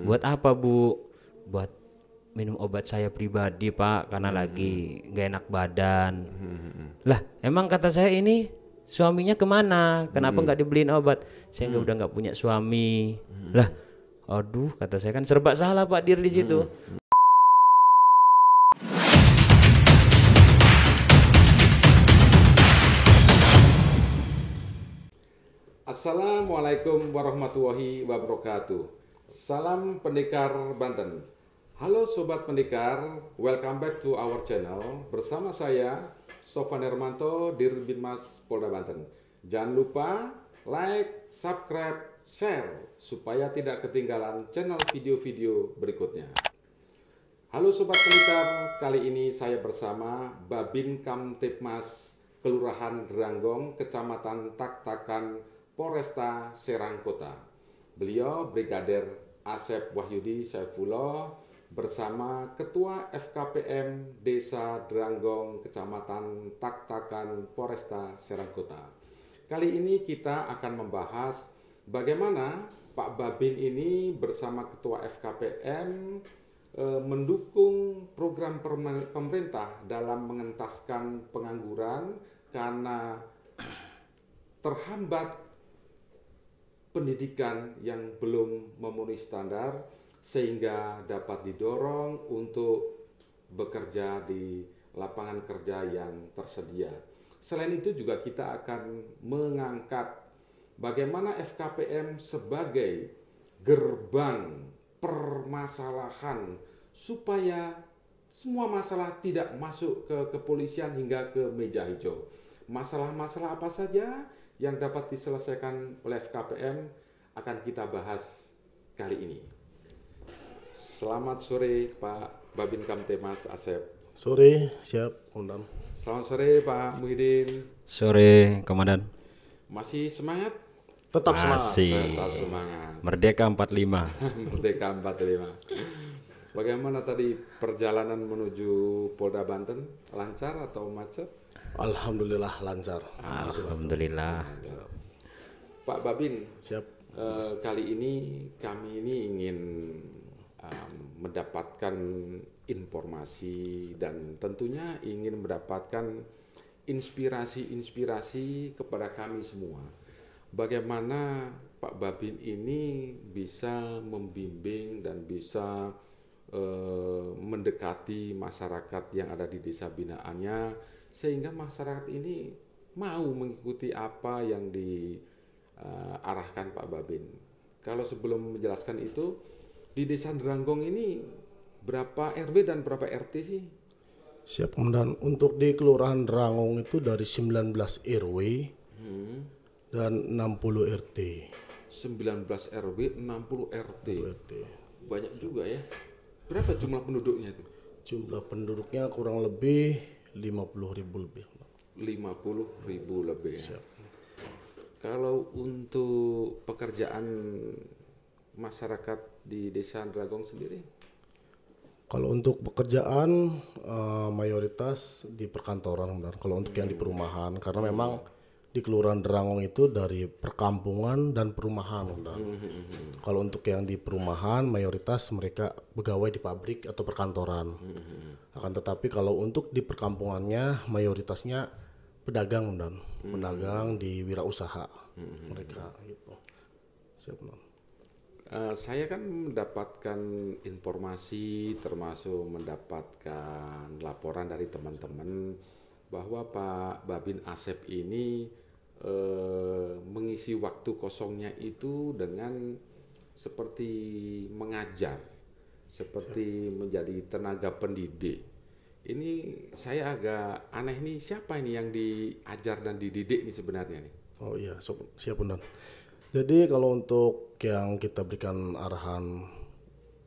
Buat apa Bu? Buat minum obat saya pribadi Pak, karena lagi gak enak badan. Lah emang kata saya ini suaminya kemana? Kenapa nggak dibeliin obat? Saya udah nggak punya suami. Lah, aduh kata saya kan serba salah Pak Dir di situ. Assalamualaikum warahmatullahi wabarakatuh. Salam Pendekar Banten. Halo Sobat Pendekar, welcome back to our channel. Bersama saya, Sofwan Hermanto, Dirbinmas Polda Banten. Jangan lupa like, subscribe, share, supaya tidak ketinggalan channel video-video berikutnya. Halo Sobat Pendekar, kali ini saya bersama Babin Kamtipmas Kelurahan Dranggong, Kecamatan Tak-Takan, Polresta Serang Kota. Beliau Brigadir Asep Wahyudi Saifullah bersama Ketua FKPM Desa Dranggong Kecamatan Tak-Takan Polresta Serang Kota. Kali ini kita akan membahas bagaimana Pak Babin ini bersama Ketua FKPM mendukung program pemerintah dalam mengentaskan pengangguran karena terhambat pendidikan yang belum memenuhi standar, sehingga dapat didorong untuk bekerja di lapangan kerja yang tersedia. Selain itu juga kita akan mengangkat bagaimana FKPM sebagai gerbang permasalahan supaya semua masalah tidak masuk ke kepolisian hingga ke meja hijau. Masalah-masalah apa saja yang dapat diselesaikan oleh FKPM akan kita bahas kali ini. Selamat sore Pak Babin Kamtipmas Asep. Sore, siap, Komandan. Selamat sore Pak Muhyiddin. Sore Komandan. Masih semangat? Tetap semangat. Tetap semangat. Merdeka 45. Merdeka 45. Bagaimana tadi perjalanan menuju Polda Banten? Lancar atau macet? Alhamdulillah lancar. Alhamdulillah. Pak Babin, Siap. Kali ini kami ini ingin mendapatkan informasi dan tentunya ingin mendapatkan inspirasi kepada kami semua. Bagaimana Pak Babin ini bisa membimbing dan bisa mendekati masyarakat yang ada di desa binaannya, sehingga masyarakat ini mau mengikuti apa yang diarahkan Pak Babin. Kalau sebelum menjelaskan itu, di desa Dranggong ini berapa RW dan berapa RT sih? Siap, Komandan. Untuk di Kelurahan Dranggong itu dari 19 RW dan 60 RT. 19 RW, 60 RT. RT. Banyak juga ya. Berapa jumlah penduduknya itu? Jumlah penduduknya kurang lebih 50.000 lebih. 50.000 lebih. Ya. Siap. Kalau untuk pekerjaan masyarakat di desa Dranggong sendiri? Kalau untuk pekerjaan mayoritas di perkantoran, Komandan. Kalau untuk yang di perumahan, karena memang di Kelurahan Dranggong itu dari perkampungan dan perumahan, Komandan. Kalau untuk yang di perumahan mayoritas mereka pegawai di pabrik atau perkantoran. Akan tetapi kalau untuk di perkampungannya mayoritasnya pedagang, dan pedagang di wirausaha mereka gitu. Siap, Komandan. Saya kan mendapatkan informasi, termasuk mendapatkan laporan dari teman-teman bahwa Pak Babin Asep ini mengisi waktu kosongnya itu dengan seperti mengajar, seperti menjadi tenaga pendidik. Ini saya agak aneh nih, siapa ini yang diajar dan dididik ini sebenarnya nih? Oh iya, siap, Komandan. Jadi kalau untuk yang kita berikan arahan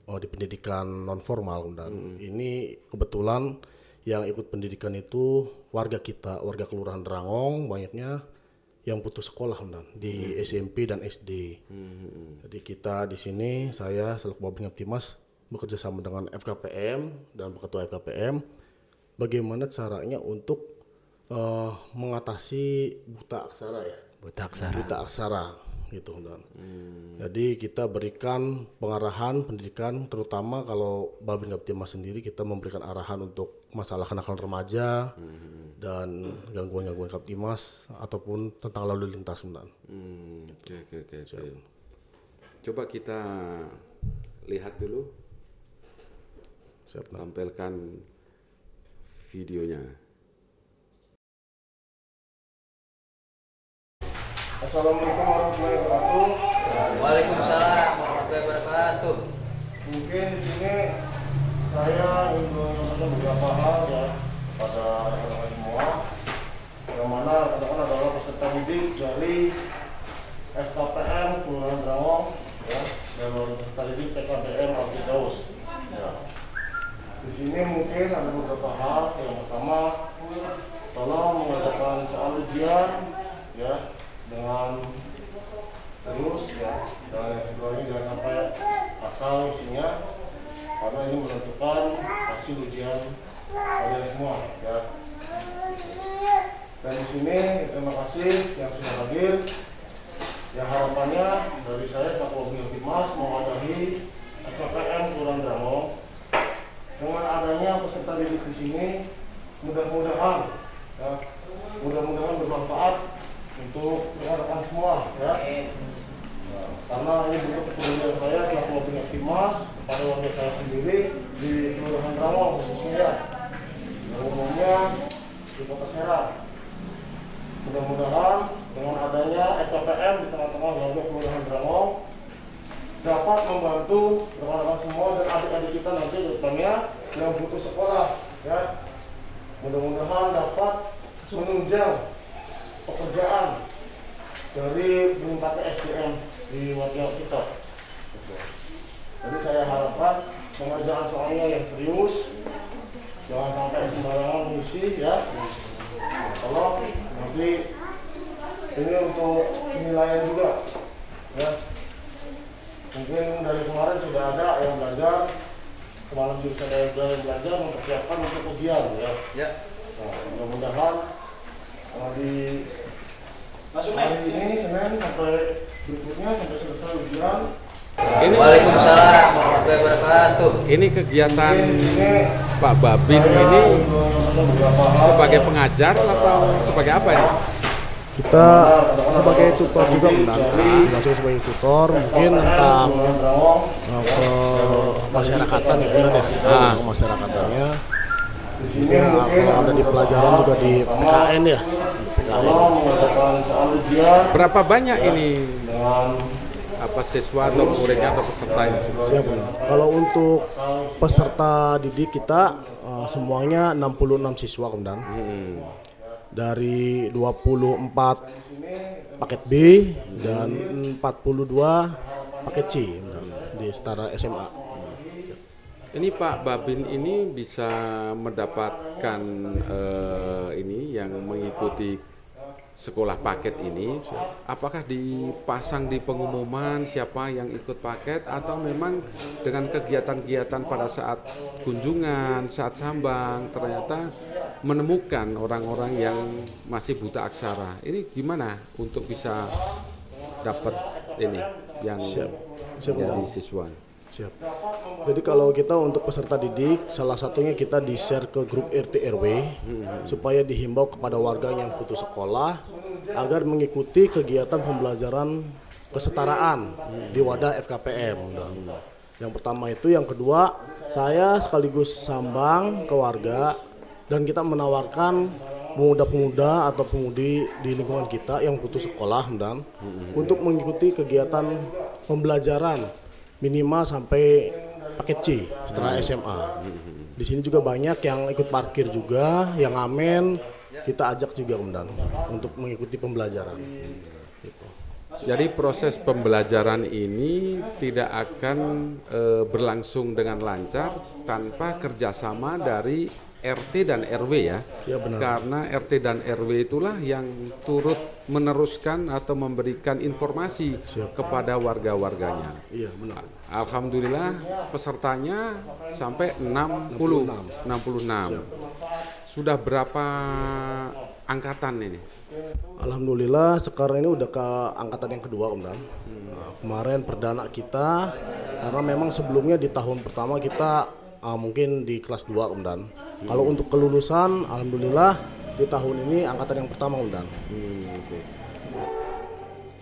di pendidikan non formal, Komandan, ini kebetulan yang ikut pendidikan itu warga kita, warga Kelurahan Dranggong, banyaknya yang putus sekolah, Komandan, di SMP dan SD. Jadi kita di sini, saya selaku Babin Kamtipmas bekerja sama dengan FKPM dan Ketua FKPM, bagaimana caranya untuk mengatasi buta aksara ya. Buta aksara. Buta aksara gitu dan. Jadi kita berikan pengarahan pendidikan, terutama kalau Babin Kaptimas sendiri kita memberikan arahan untuk masalah kenakalan remaja dan gangguan-gangguan Kaptimas ataupun tentang lalu lintas dan. Oke. Coba kita lihat dulu, tampilkan videonya. Assalamualaikum warahmatullahi wabarakatuh. Waalaikumsalam warahmatullahi wabarakatuh. Mungkin di sini saya ingin menyampaikan beberapa hal ya pada rekan-rekan semua, yang mana rekan adalah peserta didik dari FKPM Kelurahan Drawong ya, dan peserta didik PKBM Al-Firdaus. Ya. Di sini mungkin ada beberapa hal. Yang pertama, tolong mengerjakan soal ujian ya dengan terus ya, dan yang kedua ini jangan sampai asal isinya, karena ini menentukan hasil ujian kalian semua ya. Dan di sini terima kasih yang sudah hadir. Ya, harapannya dari saya selaku Babin Kaptimas mewadahi FKPM Kelurahan Drawong. Dengan adanya peserta didik di sini, mudah-mudahan ya, mudah-mudahan bermanfaat untuk rekan-rekan semua ya. Nah, karena ini bentuk kepedulian saya selaku Babin Kaptimas kepada warga saya sendiri di Kelurahan Drawong khususnya, yang umumnya di Kota Serang. Mudah-mudahan dengan adanya FKPM di tengah-tengah warga Kelurahan Drawong dapat membantu rekan-rekan semua dan adik-adik kita nanti ke depannya yang butuh sekolah ya. Mudah-mudahan dapat menunjang pekerjaan dari meningkatnya SDM di warga kita. Jadi saya harapkan pengerjaan soalnya yang serius, jangan sampai sembarangan mengisi ya. Tolong nanti ini untuk penilaian juga ya. Mungkin dari kemarin sudah ada yang belajar, semalam juga ada yang belajar mempersiapkan untuk ujian ya. Nah, mudah-mudahan di hari ini Senin sampai berikutnya sampai selesai ujian. Waalaikumsalam warahmatullahi wabarakatuh. Ini kegiatan Pak Babin ini sebagai pengajar atau sebagai apa ya? Kita sebagai tutor juga benar, langsung sebagai tutor mungkin tentang ke masyarakatan ya benar ya, ke masyarakatannya. Mungkin kalau ada di pelajaran juga di PKN ya. Berapa banyak ini apa siswa atau muridnya atau peserta ini? Siap. Kalau untuk peserta didik kita semuanya 66 siswa kemudian. Dari 24 paket B dan 42 paket C di setara SMA. Ini Pak Babin ini bisa mendapatkan ini yang mengikuti sekolah paket ini, apakah dipasang di pengumuman siapa yang ikut paket atau memang dengan kegiatan-kegiatan pada saat kunjungan, saat sambang ternyata menemukan orang-orang yang masih buta aksara. Ini gimana untuk bisa dapat ini yang jadi siswa? Siap. Jadi kalau kita untuk peserta didik, salah satunya kita di-share ke grup RT RW supaya dihimbau kepada warga yang putus sekolah agar mengikuti kegiatan pembelajaran kesetaraan di wadah FKPM. Yang pertama itu, yang kedua saya sekaligus sambang ke warga dan kita menawarkan pemuda-pemuda atau pemudi di lingkungan kita yang putus sekolah untuk mengikuti kegiatan pembelajaran minimal sampai paket C setelah SMA. Di sini juga banyak yang ikut parkir juga, yang ngamen kita ajak juga kemudian untuk mengikuti pembelajaran. Gitu. Jadi proses pembelajaran ini tidak akan berlangsung dengan lancar tanpa kerjasama dari RT dan RW ya. Ya benar. Karena RT dan RW itulah yang turut meneruskan atau memberikan informasi kepada warga-warganya. Iya benar. Alhamdulillah pesertanya sampai 66. Sudah berapa angkatan ini? Alhamdulillah sekarang ini udah ke angkatan yang kedua Komandan. Nah, kemarin perdana kita karena memang sebelumnya di tahun pertama kita mungkin di kelas 2 Komandan. Kalau untuk kelulusan alhamdulillah di tahun ini angkatan yang pertama Komandan. Oke.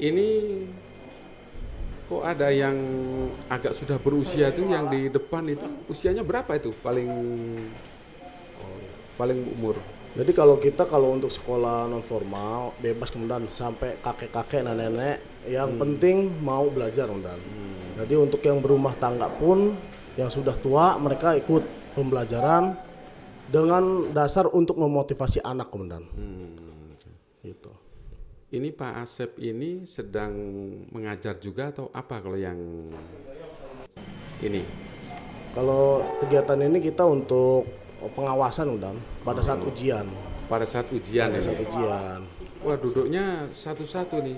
Ini kok ada yang agak sudah berusia tuh yang di depan itu usianya berapa itu paling umur? Jadi kalau untuk sekolah non formal bebas Komandan sampai kakek-kakek nenek-nenek yang penting mau belajar Komandan. Jadi untuk yang berumah tangga pun yang sudah tua mereka ikut pembelajaran dengan dasar untuk memotivasi anak Komandan. Gitu. Ini Pak Asep ini sedang mengajar juga atau apa kalau yang ini? Kalau kegiatan ini kita untuk pengawasan Komandan pada saat ujian. Pada saat ujian Pada ini? saat ujian. Wah duduknya satu-satu nih.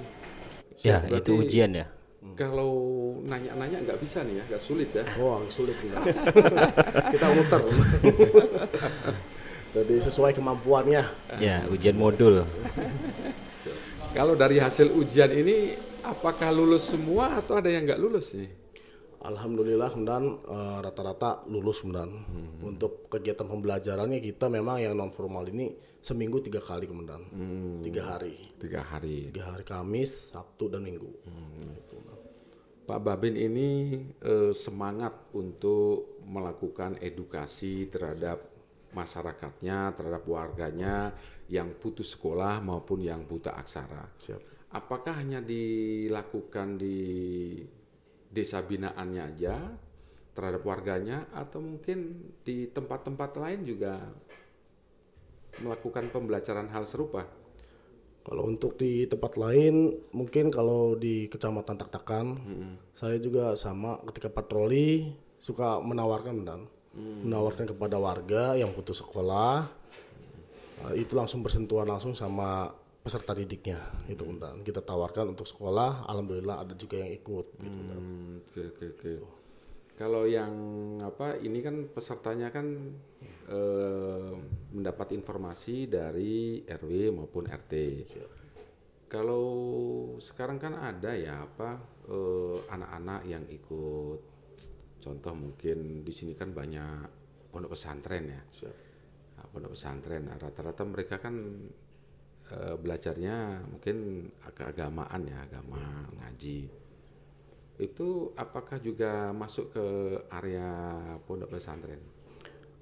Ya, Berarti itu ujian ya. Kalau nanya-nanya nggak bisa nih ya, nggak sulit ya. Wah sulit Komandan. Kita muter. Jadi sesuai kemampuannya. Ya, ujian modul. Kalau dari hasil ujian ini, apakah lulus semua atau ada yang nggak lulus nih? Alhamdulillah Komandan rata-rata lulus Komandan. Untuk kegiatan pembelajarannya kita memang yang non formal ini seminggu 3 kali Komandan. 3 hari. 3 hari. 3 hari Kamis, Sabtu dan Minggu. Gitu, Pak Babin ini semangat untuk melakukan edukasi terhadap masyarakatnya, terhadap warganya yang putus sekolah maupun yang buta aksara. Siap. Apakah hanya dilakukan di desa binaannya aja terhadap warganya atau mungkin di tempat-tempat lain juga melakukan pembelajaran hal serupa? Kalau untuk di tempat lain, mungkin kalau di Kecamatan Taktakan, saya juga sama ketika patroli suka menawarkan dan menawarkan kepada warga yang putus sekolah, itu langsung bersentuhan langsung sama peserta didiknya, itu dan kita tawarkan untuk sekolah, alhamdulillah ada juga yang ikut. Gitu, Oke. Kalau yang ini kan pesertanya kan mendapat informasi dari RW maupun RT. Kalau sekarang kan ada ya anak-anak yang ikut, contoh mungkin di sini kan banyak pondok pesantren ya. Nah, pondok pesantren, rata-rata mereka kan belajarnya mungkin keagamaan ya, agama ngaji. Itu apakah juga masuk ke area pondok pesantren?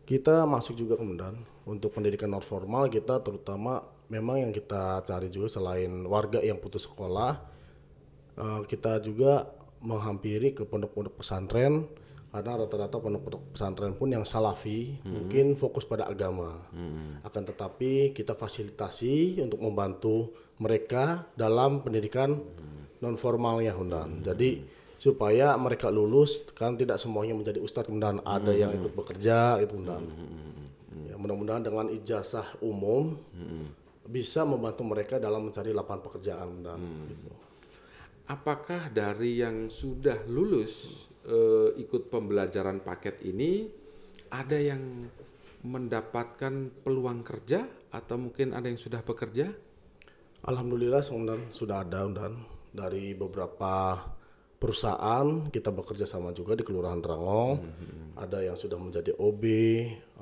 Kita masuk juga Komandan untuk pendidikan non formal kita terutama memang yang kita cari juga selain warga yang putus sekolah, kita juga menghampiri ke pondok-pondok pesantren karena rata-rata pondok-pondok pesantren pun yang salafi mungkin fokus pada agama. Akan tetapi kita fasilitasi untuk membantu mereka dalam pendidikan non formalnya Komandan. Jadi supaya mereka lulus kan tidak semuanya menjadi ustadz Komandan, ada yang ikut bekerja itu Komandan. Ya, mudah-mudahan dengan ijazah umum bisa membantu mereka dalam mencari lapangan pekerjaan Komandan. Gitu. Apakah dari yang sudah lulus ikut pembelajaran paket ini ada yang mendapatkan peluang kerja atau mungkin ada yang sudah bekerja? Alhamdulillah Komandan sudah ada Komandan dari beberapa perusahaan kita bekerja sama juga di Kelurahan Rangong. Ada yang sudah menjadi OB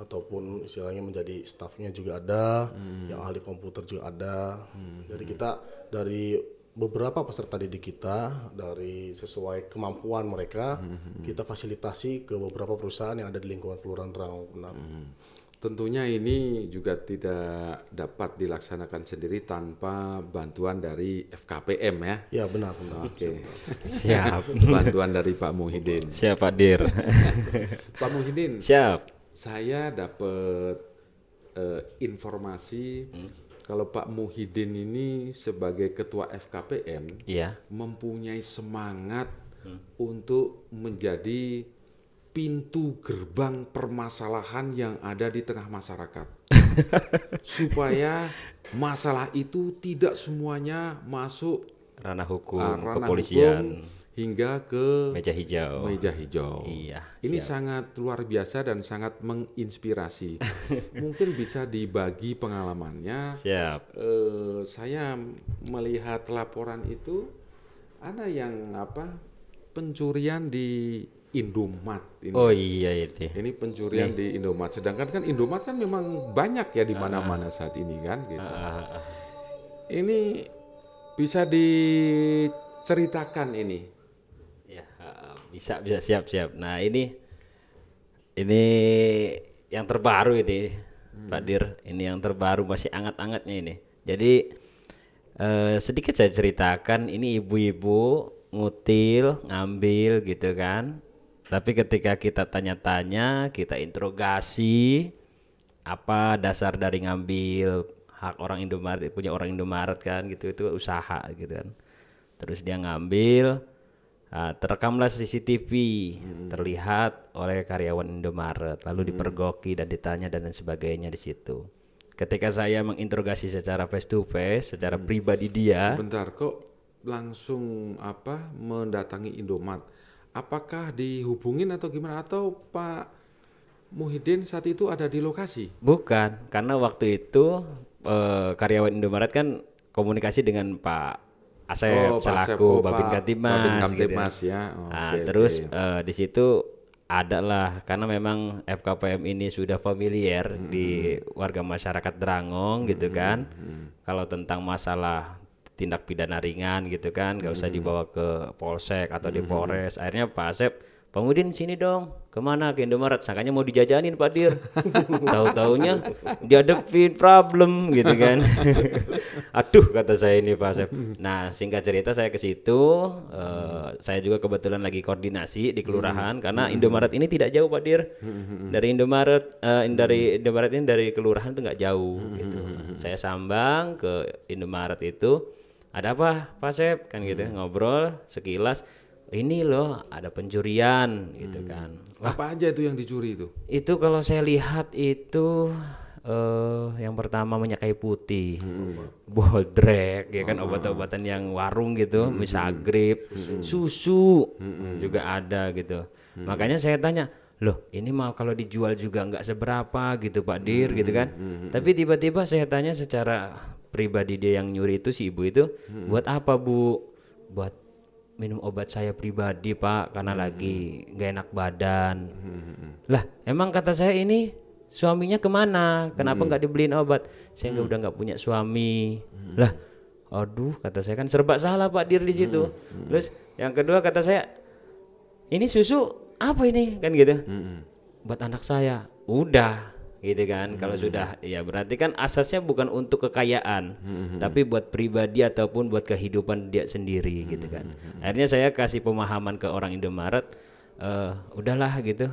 ataupun istilahnya menjadi stafnya juga ada, yang ahli komputer juga ada. Jadi kita dari beberapa peserta didik kita dari sesuai kemampuan mereka kita fasilitasi ke beberapa perusahaan yang ada di lingkungan Kelurahan Rangong. Tentunya ini juga tidak dapat dilaksanakan sendiri tanpa bantuan dari FKPM ya. Ya benar. Oke. Siap. Bantuan dari Pak Muhyiddin. Siap Hadir. Pak Muhyiddin. Siap. Saya dapat informasi kalau Pak Muhyiddin ini sebagai ketua FKPM mempunyai semangat untuk menjadi pintu gerbang permasalahan yang ada di tengah masyarakat. Supaya masalah itu tidak semuanya masuk ranah hukum, ranah kepolisian. hukum hingga ke Meja hijau. meja hijau. Iya. Ini siap. sangat luar biasa dan sangat menginspirasi. Mungkin bisa dibagi pengalamannya. Siap. Saya melihat laporan itu ada yang pencurian di Indomaret ini. Oh iya itu. Ini pencurian di Indomaret. Sedangkan kan Indomaret kan memang banyak ya di mana-mana saat ini kan gitu. Ini bisa diceritakan ini. Ya, bisa siap. Nah, ini yang terbaru ini, Pak Dir. Ini yang terbaru, masih anget-angetnya ini. Jadi sedikit saya ceritakan, ini ibu-ibu ngutil, ngambil gitu kan. Tapi ketika kita tanya-tanya, kita interogasi apa dasar dari ngambil hak orang Indomaret, punya orang Indomaret kan gitu, itu usaha gitu kan. Terus dia ngambil, terekamlah CCTV, terlihat oleh karyawan Indomaret, lalu dipergoki dan ditanya dan lain sebagainya di situ. Ketika saya menginterogasi secara face to face, secara pribadi dia, Sebentar, kok langsung mendatangi Indomaret? Apakah dihubungin atau gimana? Atau Pak Muhyiddin saat itu ada di lokasi? bukan, karena waktu itu karyawan Indomaret kan komunikasi dengan Pak Asep Pak Asep, selaku Babin Babin Kamtibmas gitu. Kamtibmas ya. Terus di situ adalah karena memang FKPM ini sudah familiar di warga masyarakat Drangong gitu kan. Kalau tentang masalah tindak pidana ringan gitu kan, nggak usah dibawa ke Polsek atau di Polres. Akhirnya Pak Asep, Pak Mudin sini dong. Kemana? Ke Indomaret. Sangkanya mau dijajanin Pak Dir. Tahu-taunya dihadapin problem gitu kan. Aduh, kata saya ini Pak Asep. Nah, singkat cerita saya ke situ. Saya juga kebetulan lagi koordinasi di kelurahan karena Indomaret ini tidak jauh Pak Dir. Dari Indomaret ini dari kelurahan itu nggak jauh gitu. Saya sambang ke Indomaret itu. Ada apa Pak Asep kan gitu, ngobrol sekilas. Ini loh ada pencurian gitu kan. Apa aja itu yang dicuri itu? Itu kalau saya lihat itu yang pertama minyak kayu putih, boldrek ya kan, obat-obatan yang warung gitu, misagrip, susu juga ada gitu. Makanya saya tanya, loh ini mah kalau dijual juga nggak seberapa gitu Pak Dir gitu kan. Tapi tiba-tiba saya tanya secara pribadi, dia yang nyuri itu, si ibu itu, buat apa Bu? Buat minum obat saya pribadi Pak, karena lagi nggak enak badan. Lah emang kata saya, ini suaminya kemana? Kenapa nggak dibeliin obat? Saya udah nggak punya suami. Lah aduh, kata saya, kan serba salah Pak Dir di situ. Terus yang kedua kata saya, ini susu apa ini kan gitu, buat anak saya. Udah gitu kan. Kalau sudah ya berarti kan asasnya bukan untuk kekayaan, tapi buat pribadi ataupun buat kehidupan dia sendiri gitu kan. Akhirnya saya kasih pemahaman ke orang Indomaret, udahlah gitu,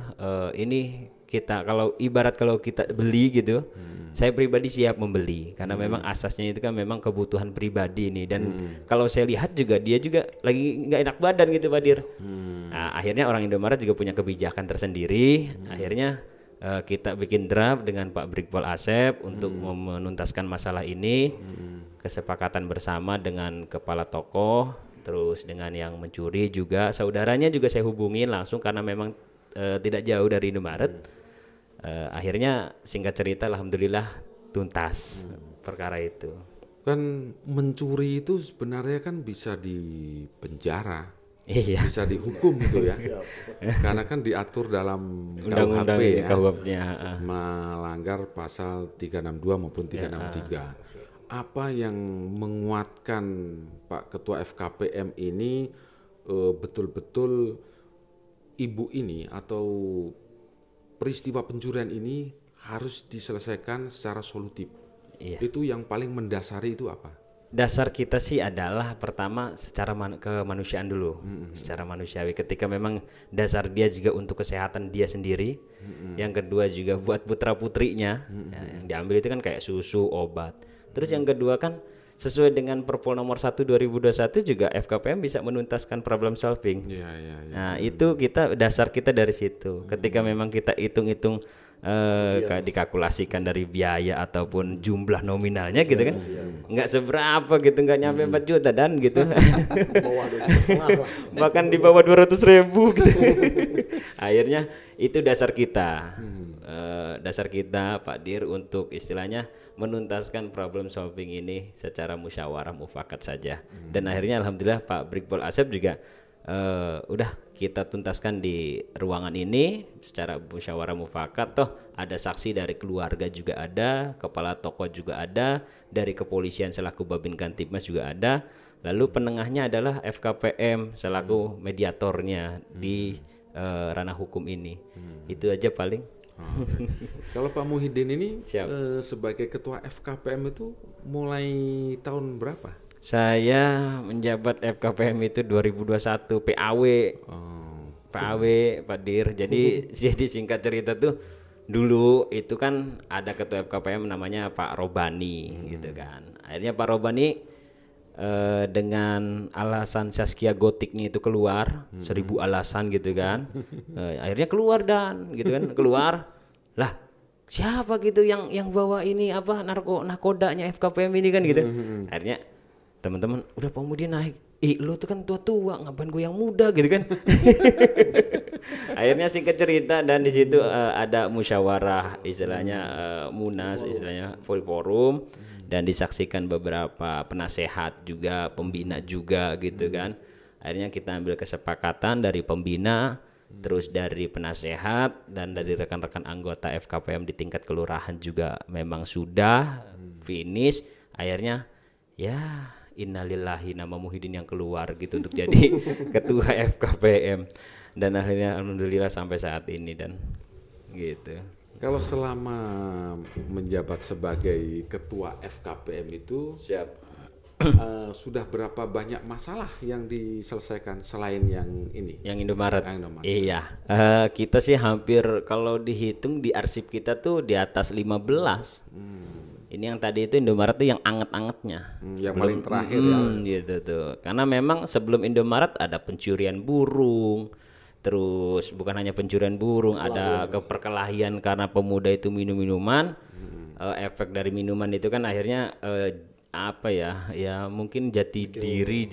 ini kita kalau kita beli gitu, saya pribadi siap membeli karena memang asasnya itu kan memang kebutuhan pribadi ini. Dan kalau saya lihat juga dia juga lagi nggak enak badan gitu Pak Dir. Nah, akhirnya orang Indomaret juga punya kebijakan tersendiri. Akhirnya kita bikin draft dengan Pak Brigpol Asep untuk menuntaskan masalah ini. Kesepakatan bersama dengan kepala toko, terus dengan yang mencuri juga, saudaranya juga saya hubungin langsung karena memang tidak jauh dari Indomaret. Akhirnya singkat cerita alhamdulillah tuntas perkara itu. Kan mencuri itu sebenarnya kan bisa dipenjara. Iya. Bisa dihukum gitu ya. Karena kan diatur dalam Undang-undang KUHP ya. KUHP-nya. Melanggar pasal 362 maupun 363. Apa yang menguatkan Pak Ketua FKPM ini betul-betul ibu ini atau peristiwa pencurian ini harus diselesaikan secara solutif? Iya. Itu yang paling mendasari itu apa? Dasar kita sih adalah pertama secara kemanusiaan dulu, secara manusiawi. Ketika memang dasar dia juga untuk kesehatan dia sendiri, yang kedua juga buat putra putrinya, ya, yang diambil itu kan kayak susu, obat. Terus yang kedua kan sesuai dengan Perpol nomor 1 2021 juga FKPM bisa menuntaskan problem solving. Ya. Nah itu dasar kita dari situ. Ketika memang kita hitung-hitung kayak dikalkulasikan dari biaya ataupun jumlah nominalnya gitu kan, nggak seberapa gitu, nggak nyampe 4 juta dan gitu. Bahkan di bawah 200.000 gitu. Akhirnya itu dasar kita, Pak Dir, untuk istilahnya menuntaskan problem solving ini secara musyawarah mufakat saja. Dan akhirnya alhamdulillah Pak Brigpol Asep juga udah kita tuntaskan di ruangan ini secara musyawarah mufakat. Toh ada saksi dari keluarga juga ada, kepala toko juga ada, dari kepolisian selaku Babin Kamtibmas juga ada, lalu penengahnya adalah FKPM selaku mediatornya di ranah hukum ini. Itu aja paling. Kalau Pak Muhyiddin ini sebagai ketua FKPM itu mulai tahun berapa? Saya menjabat FKPM itu 2021 PAW. PAW Pak Dir. Jadi singkat cerita tuh dulu itu kan ada ketua FKPM namanya Pak Robani gitu kan. Akhirnya Pak Robani dengan alasan Saskia Gotiknya itu keluar 1000 alasan gitu kan. Akhirnya keluar dan gitu kan, keluar. Lah, siapa gitu yang bawa ini apa nakodanya FKPM ini kan gitu. Akhirnya teman-teman udah Pak Muhyiddin naik, lu tuh kan tua-tua, ngapain gue yang muda gitu kan. Akhirnya singkat cerita dan di situ ada musyawarah istilahnya munas istilahnya forum dan disaksikan beberapa penasehat juga, pembina juga gitu kan. Akhirnya kita ambil kesepakatan dari pembina, terus dari penasehat dan dari rekan-rekan anggota FKPM di tingkat kelurahan juga memang sudah finish. Akhirnya ya innalillahi, nama Muhyiddin yang keluar gitu untuk jadi ketua FKPM, dan akhirnya alhamdulillah sampai saat ini dan gitu. Kalau selama menjabat sebagai ketua FKPM itu sudah berapa banyak masalah yang diselesaikan selain yang ini? Yang Indomaret. Iya, kita sih hampir kalau dihitung di arsip kita tuh di atas 15. Ini yang tadi itu Indomaret tuh yang anget-angetnya, yang paling terakhir ya. Gitu tuh. Karena memang sebelum Indomaret ada pencurian burung, terus bukan hanya pencurian burung, ada perkelahian karena pemuda itu minum minuman. Efek dari minuman itu kan akhirnya apa ya? Ya mungkin jati diri,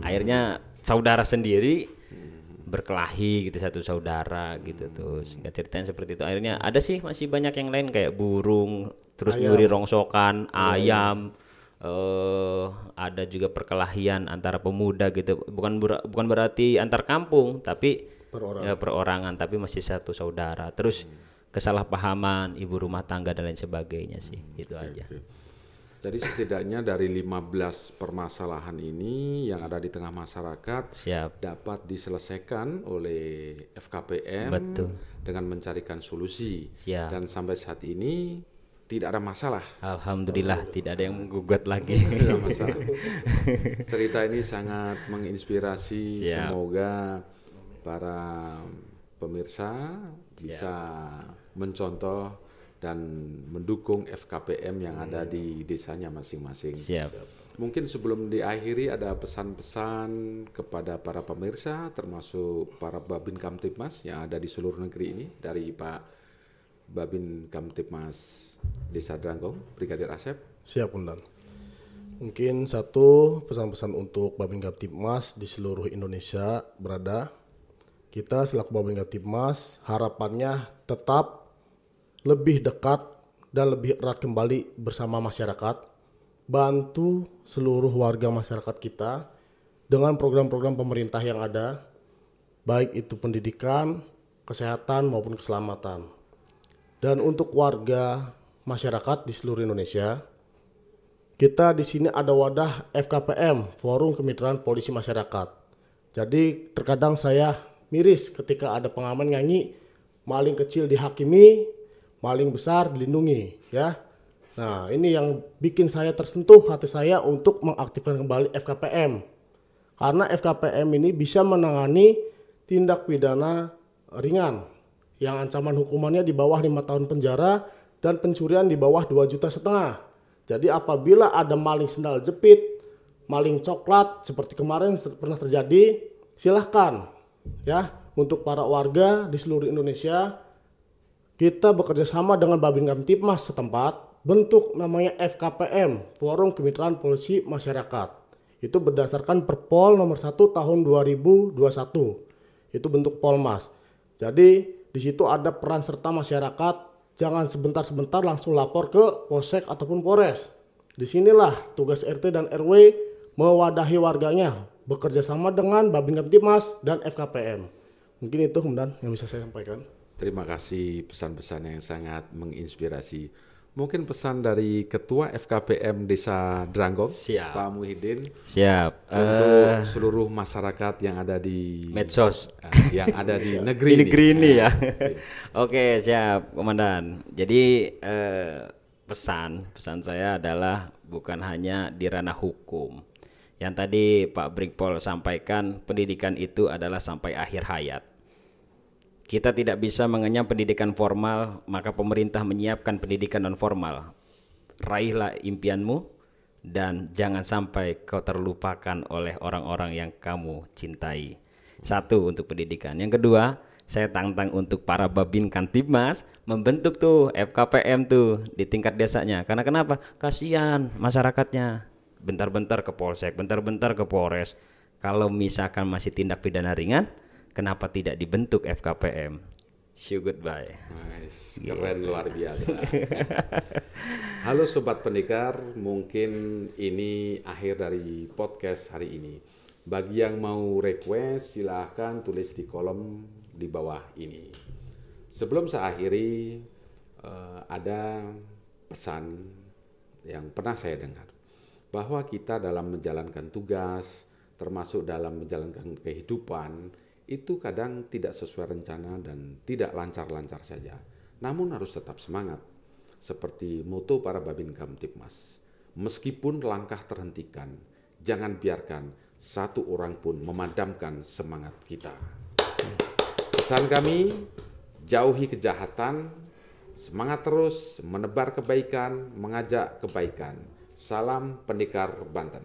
akhirnya saudara sendiri berkelahi gitu, satu saudara gitu tuh. Singkat ceritanya seperti itu. Akhirnya ada sih masih banyak yang lain kayak burung, terus nyuri rongsokan, ayam, ada juga perkelahian antara pemuda gitu. Bukan berarti antar kampung, tapi perorangan, tapi masih satu saudara. Terus kesalahpahaman ibu rumah tangga dan lain sebagainya sih. Itu aja. Jadi setidaknya dari 15 permasalahan ini yang ada di tengah masyarakat dapat diselesaikan oleh FKPM. Betul. Dengan mencarikan solusi. Dan sampai saat ini tidak ada masalah. Alhamdulillah tidak ada yang menggugat lagi. Tidak ada masalah. Cerita ini sangat menginspirasi. Semoga para pemirsa bisa mencontoh dan mendukung FKPM yang ada di desanya masing-masing. Mungkin sebelum diakhiri ada pesan-pesan kepada para pemirsa termasuk para Babin Kamtibmas yang ada di seluruh negeri ini dari Pak Babin Kamtibmas Desa Dranggong, Brigadir Asep. Siap, Undan. Mungkin satu pesan-pesan untuk Babin Kamtibmas di seluruh Indonesia berada. Kita selaku Babin Kamtibmas harapannya tetap lebih dekat dan lebih erat kembali bersama masyarakat, bantu seluruh warga masyarakat kita dengan program-program pemerintah yang ada, baik itu pendidikan, kesehatan maupun keselamatan. Dan untuk warga masyarakat di seluruh Indonesia, kita di sini ada wadah FKPM, Forum Kemitraan Polisi Masyarakat. Jadi terkadang saya miris ketika ada pengaman nyanyi maling kecil dihakimi, maling besar dilindungi, ya. Nah, ini yang bikin saya tersentuh hati saya untuk mengaktifkan kembali FKPM. Karena FKPM ini bisa menangani tindak pidana ringan yang ancaman hukumannya di bawah 5 tahun penjara dan pencurian di bawah 2,5 juta. Jadi apabila ada maling sendal jepit, maling coklat seperti kemarin pernah terjadi, silahkan ya untuk para warga di seluruh Indonesia. kita bekerja sama dengan Babin Kamtibmas setempat, bentuk namanya FKPM, Forum Kemitraan Polisi Masyarakat. Itu berdasarkan Perpol nomor 1 tahun 2021. Itu bentuk Polmas. Jadi di situ ada peran serta masyarakat, jangan sebentar-sebentar langsung lapor ke Polsek ataupun Polres. Disinilah tugas RT dan RW mewadahi warganya, bekerja sama dengan Babin Kamtibmas dan FKPM. Mungkin itu kemudian yang bisa saya sampaikan. Terima kasih pesan-pesan yang sangat menginspirasi. Mungkin pesan dari Ketua FKPM Desa Dranggong, Siap. Pak Muhyiddin, Siap. untuk seluruh masyarakat yang ada di Medsos. yang ada di negeri ini ya. Oke, siap, Komandan. Jadi pesan saya adalah bukan hanya di ranah hukum. Yang tadi Pak Brigpol sampaikan, pendidikan itu adalah sampai akhir hayat. Kita tidak bisa mengenyam pendidikan formal, maka pemerintah menyiapkan pendidikan non formal. Raihlah impianmu dan jangan sampai kau terlupakan oleh orang-orang yang kamu cintai. Satu, untuk pendidikan. Yang kedua, saya tantang untuk para Babin Kamtibmas membentuk tuh FKPM tuh di tingkat desanya. Karena kenapa? Kasihan masyarakatnya. Bentar-bentar ke Polsek, bentar-bentar ke Polres. Kalau misalkan masih tindak pidana ringan, kenapa tidak dibentuk FKPM? See you, goodbye. Nice, keren, luar biasa. Halo Sobat Pendekar, mungkin ini akhir dari podcast hari ini. Bagi yang mau request, silahkan tulis di kolom di bawah ini. Sebelum saya akhiri, ada pesan yang pernah saya dengar, bahwa kita dalam menjalankan tugas, termasuk dalam menjalankan kehidupan, itu kadang tidak sesuai rencana dan tidak lancar-lancar saja. Namun harus tetap semangat. Seperti moto para Babin Kamtibmas, meskipun langkah terhentikan, jangan biarkan satu orang pun memadamkan semangat kita. Pesan kami, jauhi kejahatan, semangat terus menebar kebaikan, mengajak kebaikan. Salam Pendekar Banten.